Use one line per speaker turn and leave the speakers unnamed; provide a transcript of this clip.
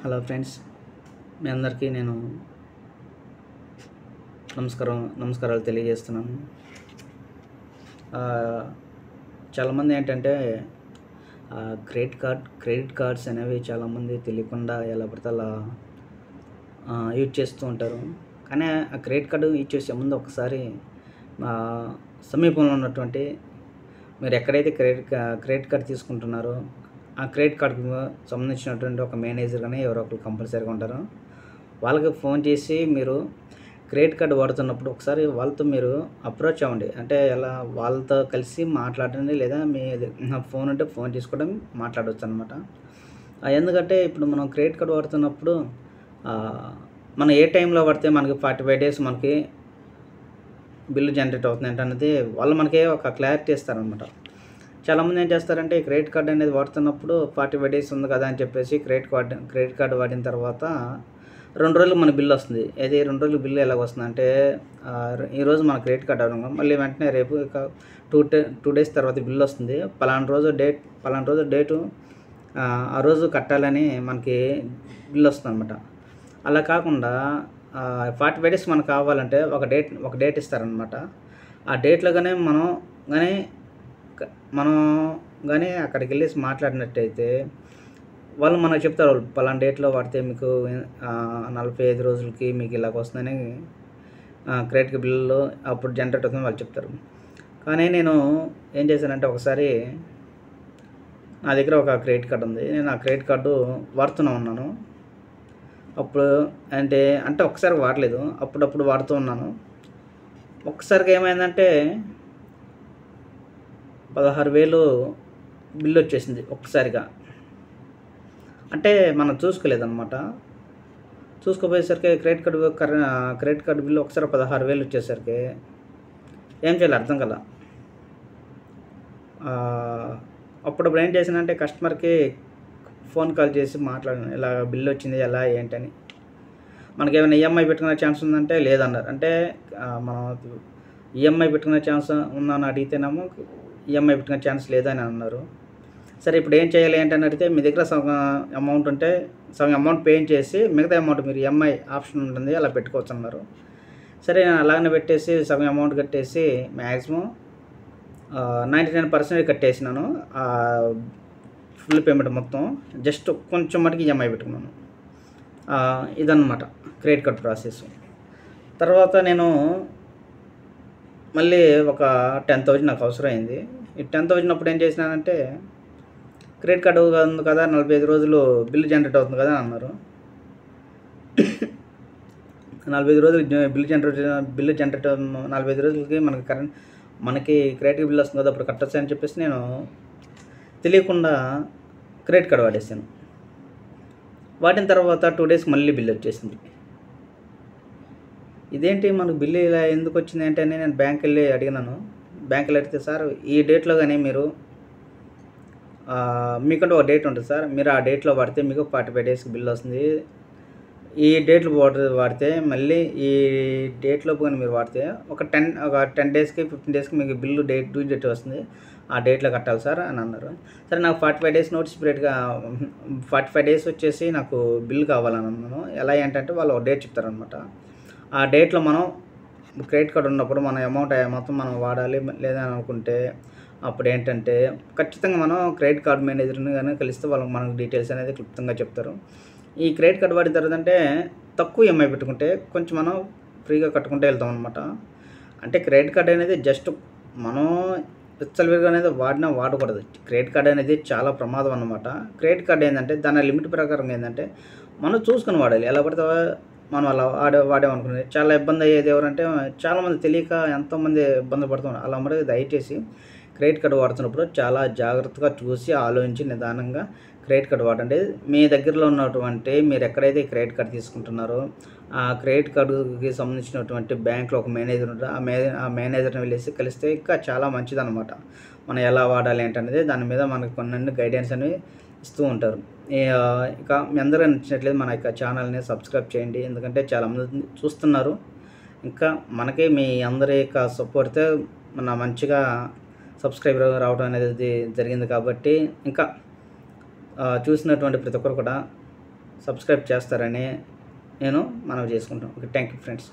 Hello friends, మీ అందరికీ నేను నమస్కారాలు తెలియజేస్తున్నాను. చాలామంది ఏంటంటే క్రెడిట్ కార్డ్స్ అనేవి చాలామంది తెలియకుండా ఎలా పడితే అలా యూజ్ చేస్తూ ఉంటారు. కానీ ఆ క్రెడిట్ కార్డు యూజ్ చేసే ముందు ఒకసారి సమీపంలో ఉన్నటువంటి మీరు ఎక్కడైతే క్రెడిట్ కార్డు తీసుకుంటున్నారో ఆ క్రెడిట్ కార్డుకు సంబంధించినటువంటి ఒక మేనేజర్ కానీ ఎవరో ఒకరు కంపల్సరీగా ఉంటారు. వాళ్ళకి ఫోన్ చేసి మీరు క్రెడిట్ కార్డు వాడుతున్నప్పుడు ఒకసారి వాళ్ళతో మీరు అప్రోచ్ అవ్వండి. అంటే ఎలా వాళ్ళతో కలిసి మాట్లాడండి, లేదా మీ ఫోన్ ఉంటే ఫోన్ చేసుకోవడం మాట్లాడవచ్చు అనమాట. ఎందుకంటే ఇప్పుడు మనం క్రెడిట్ కార్డు వాడుతున్నప్పుడు మనం ఏ టైంలో పడితే మనకి 45 days మనకి బిల్లు జనరేట్ అవుతుంది ఏంటనేది వాళ్ళు మనకి ఒక క్లారిటీ ఇస్తారనమాట. చాలామంది ఏం చేస్తారంటే క్రెడిట్ కార్డు అనేది వాడుతున్నప్పుడు 45 days ఉంది కదా అని చెప్పేసి క్రెడిట్ కార్డు వాడిన తర్వాత 2 రోజులు మన బిల్లు వస్తుంది. అది 2 రోజులు బిల్లు ఎలాగ వస్తుంది అంటే ఈరోజు మన క్రెడిట్ కార్డు అవ్వడం మళ్ళీ వెంటనే రేపు ఇక 2 days తర్వాత బిల్లు వస్తుంది. పలానా రోజు డేటు ఆ రోజు కట్టాలని మనకి బిల్లు వస్తుంది అనమాట. అలా కాకుండా 45 days మనకు కావాలంటే ఒక డేట్ ఇస్తారనమాట. ఆ డేట్లో మనం కానీ అక్కడికి వెళ్ళేసి మాట్లాడినట్టయితే వాళ్ళు మనకు చెప్తారు, పలానా డేట్లో వాడితే మీకు 45 రోజులకి మీకు ఇలాగ వస్తుందని క్రెడిట్ బిల్లు అప్పుడు జనరేట్ అవుతుందని వాళ్ళు చెప్తారు. కానీ నేను ఏం చేశానంటే ఒకసారి నా దగ్గర ఒక క్రెడిట్ కార్డు ఉంది. నేను ఆ క్రెడిట్ కార్డు వాడుతూనే ఉన్నాను. అప్పుడు అంటే ఒకసారి వాడలేదు, అప్పుడప్పుడు వాడుతూ ఉన్నాను. ఒక్కసారిగా ఏమైందంటే 16,000 బిల్లు వచ్చేసింది ఒక్కసారిగా. అంటే మనం చూసుకోలేదన్నమాట. చూసుకోపోయేసరికి క్రెడిట్ కార్డు బిల్లు ఒకసారి 16,000 వచ్చేసరికి ఏం చేయాలి అర్థం కదా. అప్పుడప్పుడు ఏం చేశానంటే కస్టమర్కి ఫోన్ కాల్ చేసి మాట్లాడాను, ఇలా బిల్లు వచ్చింది ఎలా ఏంటని. మనకేమైనా ఈఎంఐ పెట్టుకునే ఛాన్స్ ఉందంటే లేదన్నారు. అంటే మనం ఈఎంఐ పెట్టుకునే ఛాన్స్ ఉందని అడిగితేనేమో ఈఎంఐ పెట్టుకునే ఛాన్స్ లేదని అన్నారు. సరే ఇప్పుడు ఏం చేయాలి ఏంటని అడిగితే మీ దగ్గర సగం అమౌంట్ ఉంటే సగం అమౌంట్ పే చేసి మిగతా అమౌంట్ మీరు ఈఎంఐ ఆప్షన్ ఉంటుంది అలా పెట్టుకోవచ్చు అన్నారు. సరే నేను అలాగనే పెట్టేసి సగం అమౌంట్ కట్టేసి మ్యాక్సిమం 99% కట్టేసినాను. ఫుల్ పేమెంట్ మొత్తం జస్ట్ కొంచెం మటుకు ఈఎంఐ పెట్టుకున్నాను. ఇదన్నమాట క్రెడిట్ కార్డ్ ప్రాసెస్. తర్వాత నేను మళ్ళీ ఒక 10,000 నాకు అవసరం అయింది. ఈ 10,000 అప్పుడు ఏం చేసినానంటే క్రెడిట్ కార్డు ఉంది కదా 45 రోజులు బిల్లు జనరేట్ అవుతుంది కదా అని అన్నారు. 45 రోజులు బిల్లు జనరేట్ 45 రోజులకి మనకి క్రెడిట్ బిల్ వస్తుంది కదా అప్పుడు కట్టొచ్చు అని చెప్పేసి నేను తెలియకుండా క్రెడిట్ కార్డు వాడేసాను. వాడిన తర్వాత 2 days మళ్ళీ బిల్లు వచ్చేసింది. ఇదేంటి మనకు బిల్లు ఇలా ఎందుకు వచ్చింది అంటే నేను బ్యాంక్ వెళ్ళి అడిగినాను. బ్యాంకులో అడిగితే సార్ ఈ డేట్లో కానీ మీరు మీకంటే ఒక డేట్ ఉంటుంది సార్, మీరు ఆ డేట్లో వాడితే మీకు 45 days బిల్లు వస్తుంది. ఈ డేట్లు వాడితే మళ్ళీ ఈ డేట్లో కానీ మీరు వాడితే ఒక 10 daysకి 15 daysకి మీకు బిల్లు డ్యూ డేట్ వస్తుంది, ఆ డేట్లో కట్టాలి సార్ అని అన్నారు. సరే నాకు 45 days నోటీస్ పీరియడ్గా 45 days వచ్చేసి నాకు బిల్లు కావాలని అన్నాను. ఎలా ఏంటంటే వాళ్ళు ఒక డేట్ చెప్తారనమాట. ఆ డేట్లో మనం క్రెడిట్ కార్డు ఉన్నప్పుడు మన అమౌంట్ మొత్తం మనం వాడాలి లేదా అని అనుకుంటే అప్పుడు ఏంటంటే ఖచ్చితంగా మనం క్రెడిట్ కార్డ్ మేనేజర్ని కానీ కలిస్తే వాళ్ళకి మనకు డీటెయిల్స్ అనేది క్లుప్తంగా చెప్తారు. ఈ క్రెడిట్ కార్డు వాడిన తర్వాత అంటే తక్కువ ఈఎంఐ పెట్టుకుంటే కొంచెం మనం ఫ్రీగా కట్టుకుంటే వెళ్తాం అనమాట. అంటే క్రెడిట్ కార్డ్ అనేది జస్ట్ మనం విచ్చలవిడిగా అనేది వాడకూడదు. క్రెడిట్ కార్డ్ అనేది చాలా ప్రమాదం అన్నమాట. క్రెడిట్ కార్డ్ ఏంటంటే దాని లిమిట్ ప్రకారం ఏంటంటే మనం చూసుకొని వాడాలి. ఎలా పడితే మనం అలా వాడామనుకునేది చాలా ఇబ్బంది అయ్యేది. ఎవరంటే చాలామంది తెలియక ఎంతోమంది ఇబ్బంది పడుతున్నారు. అలా మరి దయచేసి క్రెడిట్ కార్డు వాడుతున్నప్పుడు చాలా జాగ్రత్తగా చూసి ఆలోచించి నిదానంగా క్రెడిట్ కార్డు వాడండి. మీ దగ్గరలో ఉన్నటువంటి మీరు ఎక్కడైతే క్రెడిట్ కార్డు తీసుకుంటున్నారో ఆ క్రెడిట్ కార్డుకి సంబంధించినటువంటి బ్యాంక్లో ఒక మేనేజర్ ఉంటారు. ఆ మేనేజర్ని వెళ్ళేసి కలిస్తే ఇంకా చాలా మంచిదన్నమాట. మనం ఎలా వాడాలి ఏంటనేది దాని మీద మనకు కొన్ని గైడెన్స్ అనేవి ఇస్తూ ఉంటారు. ఇక మీ అందరూ నచ్చినట్లయితే మన యొక్క ఛానల్ని సబ్స్క్రైబ్ చేయండి, ఎందుకంటే చాలామంది చూస్తున్నారు. ఇంకా మనకి మీ అందరి యొక్క సపోర్ట్తో మన మంచిగా సబ్స్క్రైబర్ రావడం అనేది జరిగింది. కాబట్టి ఇంకా చూసినటువంటి ప్రతి ఒక్కరు కూడా సబ్స్క్రైబ్ చేస్తారని నేను మనవి చేసుకుంటాను. Okay, thank you friends.